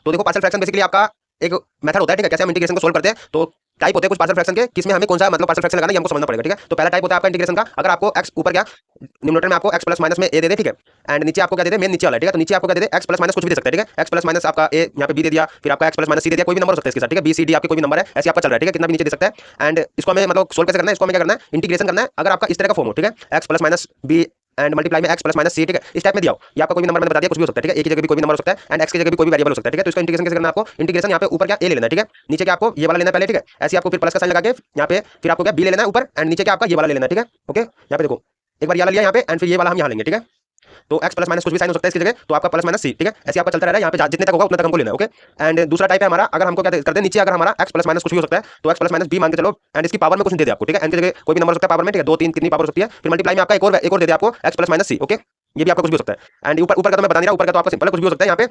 तो देखो partial fraction basically आपका एक मेथड होता है, ठीक है, कैसे हम इंटीग्रेशन को सोल्व करते हैं। तो टाइप होते हैं कुछ पार्शियल फ्रैक्शन के, किसमें हमें कौन सा मतलब पार्शियल फ्रैक्शन लगाना है ये हमको समझना पड़ेगा, ठीक है। तो पहला टाइप होता है आपका इंटीग्रेशन का, अगर आपको x ऊपर क्या न्यूमरेटर में आपको x प्लस माइनस में a दे दे, ठीक है, एंड नीचे आपको क्या दे दे, मेन नीचे वाला, ठीक है। तो नीचे आपको क्या दे दे, x प्लस माइनस कुछ भी दे सकता है, ठीक है, x प्लस माइनस आपका a यहाँ पे b दे दिया, फिर आपका x प्लस माइनस c दे दिया, कोई भी नंबर हो सकता है इसके साथ, ठीक है, b c d आपके कोई भी नंबर है, ऐसे आपका चल रहा है, ठीक है, कितना भी नीचे दे सकता है। एंड इसको हमें मतलब सोल्व कैसे करना है, इसको हमें क्या करना है, इंटीग्रेशन करना है। अगर आपका इस तरह का फॉर्म हो, ठीक है, x plus minus b and multiply में x प्लस माइनस सी, ठीक है, इस टाइप में दिया हो, या आपका कोई भी नंबर मैंने बता दिया, कुछ भी हो सकता है, ठीक है, एक की जगह भी कोई भी नंबर हो सकता है एंड x की जगह भी कोई भी वेरिएबल हो सकता है, ठीक है। तो इसका इंटीग्रेशन कैसे करना है, आपको इंटीग्रेशन यहाँ पे ऊपर क्या a ले लेना है, ठीक है, नीचे क्या आपको ये वाला लेना है पहले, ठीक है, ऐसे आपको फिर प्लस का साइन लगा के यहाँ पे फिर आपको क्या b ले लेना है ऊपर एंड नीचे क्या आपका ये वाला ले लेना है, ठीक है। ओके, यहाँ पे देखो एक बार ये वाला लिया यहाँ पे एंड फिर ये वाला हम यहाँ लेंगे, ठीक है। तो x प्लस माइनस कुछ भी साइन हो सकता है इसकी जगह, तो आपका प्लस माइनस सी, ठीक है, ऐसे आपका चलता रहा है, यहाँ पे जितने तक होगा उतने तक हमको लेना है। ओके, एंड दूसरा टाइप है हमारा, अगर हमको क्या करते हैं, नीचे अगर हमारा x प्लस माइनस कुछ भी हो सकता है, तो x प्लस माइनस बी मान के चलो एंड इसकी पावर में कुछ दे दे आपको, ठीक है, एंड की जगह कोई भी नंबर हो सकता है पावर में, ठीक है, 2 3 कितनी पावर हो सकती है, फिर मल्टीप्लाई में आपका एक और दे दे आपको x प्लस माइनस सी। ओके, ये भी आपका कुछ भी हो सकता है एंड ऊपर का तो मैं बता नहीं रहा, ऊपर का तो आपका सिंपल कुछ भी हो सकता है, यहाँ पे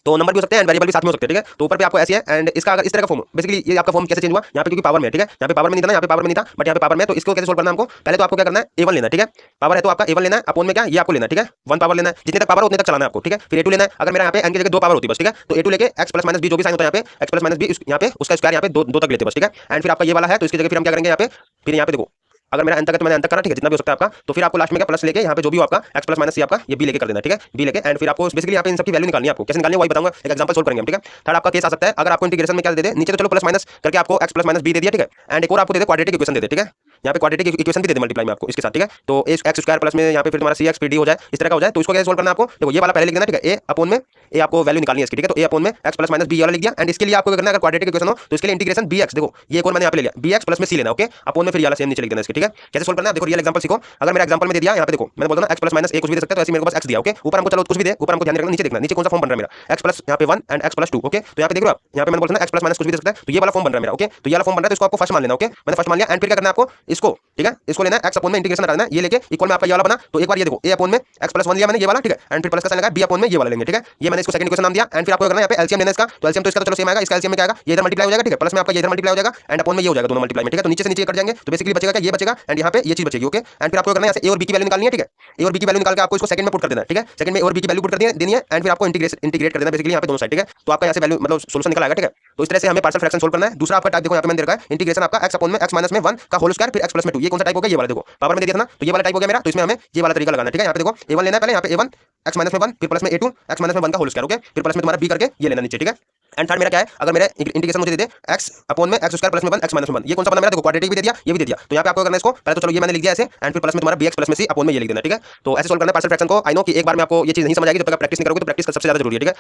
तो नंबर भी हो सकते हैं एंड वेरिएबल भी साथ में हो सकते हैं, ठीक है। तो ऊपर पे आपको ऐसी है एंड इसका अगर इस तरह का फॉर्म, बेसिकली ये आपका फॉर्म कैसे चेंज हुआ यहाँ पे, क्योंकि पावर में है, ठीक है, यहाँ पे पावर में नहीं था ना, यहाँ पे पावर में नहीं था बट यहाँ पे पावर में, तो इसको कैसे सोल्व करना है हमको, पहले तो आपको क्या करना है, a1 लेना है, ठीक है, पावर है तो आपका a1 लेना है, अपॉन में क्या ये आपको लेना है, ठीक है, 1 पावर लेना है, जितने तक पावर उतने तक चलाना है आपको, ठीक है। फिर a2 लेना है, अगर मेरा यहाँ पे n की जगह 2 पावर होती है बस, ठीक है, तो a2 लेके x प्लस माइनस b जो भी साइन होता है यहाँ पे x प्लस माइनस b यहाँ पे उसका स्क्वायर यहाँ पे 2 तक लेते हैं बस, ठीक है। एंड फिर आपका ये वाला है तो इसकी जगह फिर हम क्या करेंगे यहाँ पे, फिर यहाँ पे देखो अगर मेरा अंत तक तो मैंने अंत करना, ठीक है, जितना भी हो सकता है आपका, तो फिर आपको लास्ट में क्या प्लस लेके यहाँ पे जो भी हो आपका x प्लस माइनस सी आपका ये b लेके कर देना, ठीक है, b लेके एंड फिर आपको बेसिकली यहाँ पे इन सबकी वैल्यू निकालनी है, आपको कैसे निकालनी है वही बताऊंगा, एक एग्जांपल सोल्व करेंगे हम, ठीक है। थर्ड आपका केस आ सकता है, अगर आपको इंटीग्रेशन में क्या दे दे, नीचे तो चलो प्लस माइनस करके आपको x प्लस माइनस b दे दिया, ठीक है, एंड एक और आपको दे दे क्वाड्रेटिक इक्वेशन दे दे, ठीक है, यहाँ पे क्वाड्रेटिक इक्वेशन भी दे दे मल्टीप्लाई में आपको इसके साथ, ठीक है। तो x स्क्वायर प्लस में यहाँ पे फिर तुम्हारा सी एक्स फिर डी हो जाए, इस तरह का हो जाए, तो इसको कैसे सोल्व करना है आपको, देखो ये वाला पहले लिख देना, ठीक है, a अपॉन में a आपको वैल्यू निकालनी है इसकी, ठीक है, तो a अपॉन में x प्लस माइनस b वाला लिख दिया एंड इसके लिए आपको करना है, अगर क्वाड्रेटिक इक्वेशन हो तो इसके लिए इंटीग्रेशन bx, देखो ये एक और मैंने यहाँ पे ले लिया bx प्लस में c लेना, ओके, अपॉन में फिर ये वाला सेम नीचे लिख देना इसके, ठीक है। कैसे सोल्व करना है देखो, रियल एग्जांपल सीखो, अगर मेरा एग्जांपल में दे दिया यहाँ पे देखो मैंने बोला ना x प्लस माइनस a कुछ भी दे सकता है, तो ऐसे मेरे को बस x दिया, ओके, ऊपर हमको चलो कुछ भी दे, ऊपर हमको ध्यान रखना, नीचे देखना नीचे कौन सा फॉर्म बन रहा है मेरा, x प्लस यहाँ पे 1 एंड x प्लस 2, ओके, तो यहाँ पे देख रहे हो आप, यहाँ पे मैंने बोला ना x प्लस माइनस कुछ भी दे सकता है, तो ये वाला फॉर्म बन रहा है मेरा, ओके, तो ये वाला फॉर्म बन रहा है, तो इसको आपको फर्स्ट मान लेना, ओके, मैंने फर्स्ट मान लिया एंड फिर क्या करना है आपको इसको, ठीक है, इसको लेना है x अपॉन में इंटीग्रेशन करना है, ये लेके इक्वल में आपका ये वाला बना, तो एक बार ये देखो a अपॉन में x प्लस 1 लिया मैंने ये वाला, ठीक है, एंड फिर प्लस का साइन लगा b अपॉन में ये वाला लेंगे, ठीक है, ये मैंने इसको सेकंड इक्वेशन नाम दिया एंड फिर आपको करना है यहाँ पे एलसीएम लेना इसका, तो एलसीएम तो इसका तो चलो सेम आएगा, इसका एलसीएम में क्या आएगा, ये इधर मल्टीप्लाई हो जाएगा, ठीक है, प्लस में आपका ये इधर मल्टीप्लाई हो जाएगा एंड अपॉन में ये हो जाएगा दोनों मल्टीप्लाई में, ठीक है, तो नीचे से नीचे कट जाएंगे, तो बेसिकली बचेगा क्या, ये बचेगा एंड यहाँ पे ये चीज बचेगी, ओके, एंड फिर आपको करना है यहाँ से a और b की वैल्यू निकालनी है, ठीक है, a और b की वैल्यू निकाल के आपको इसको सेकंड में पुट कर देना है, ठीक है, सेकंड में a और b की वैल्यू पुट कर देनी है एंड फिर आपको इंटीग्रेट कर देना बेसिकली यहाँ पे दोनों साइड, ठीक है, तो आपका यहाँ से वैल्यू मतलब सोल्यूशन निकल आएगा, ठीक है। तो इस तरह से हमें पार्शियल फ्रैक्शन सोल्व करना है। दूसरा आपका टाइप देखो यहाँ पे मैंने दे रखा है इंटीग्रेशन आपका x अपॉन में x माइनस में 1 का होल स्क्वायर फिर x प्लस में 2, ये कौन सा टाइप हो गया, ये वाला देखो पावर में दे दिया था ना, तो ये वाला टाइप हो गया मेरा, तो इसमें हमें ये वाला तरीका लगाना है, ठीक है। यहाँ पे देखो a1 लेना है पहले, यहाँ पे a1 x माइनस में 1 फिर प्लस में a2 x माइनस में 1 का होल स्क्वायर, ओके, फिर प्लस में तुम्हारा b करके ये लेना नीचे, ठीक है। एंड थर्ड मेरा क्या है, अगर मेरा इंटीग्रेशन मुझे दे दे x अपॉन में x स्क्वायर प्लस में 1 x माइनस में 1, ये कौन सा बना मेरा, देखो क्वाड्रेटिक भी दे दिया ये भी दे दिया, तो यहाँ पे आपको करना है इसको पहले तो चलो ये मैंने लिख दिया ऐसे एंड फिर प्लस में तुम्हारा bx प्लस में c अपॉन में ये लिख देना, ठीक है। तो ऐसे सोल्व करना है पार्शियल फ्रैक्शन को। आई नो कि एक बार में आपको ये चीज नहीं समझ आएगी, जब तक आप प्रैक्टिस नहीं करोगे, तो प्रैक्टिस सबसे ज्यादा जरूरी है, ठीक है।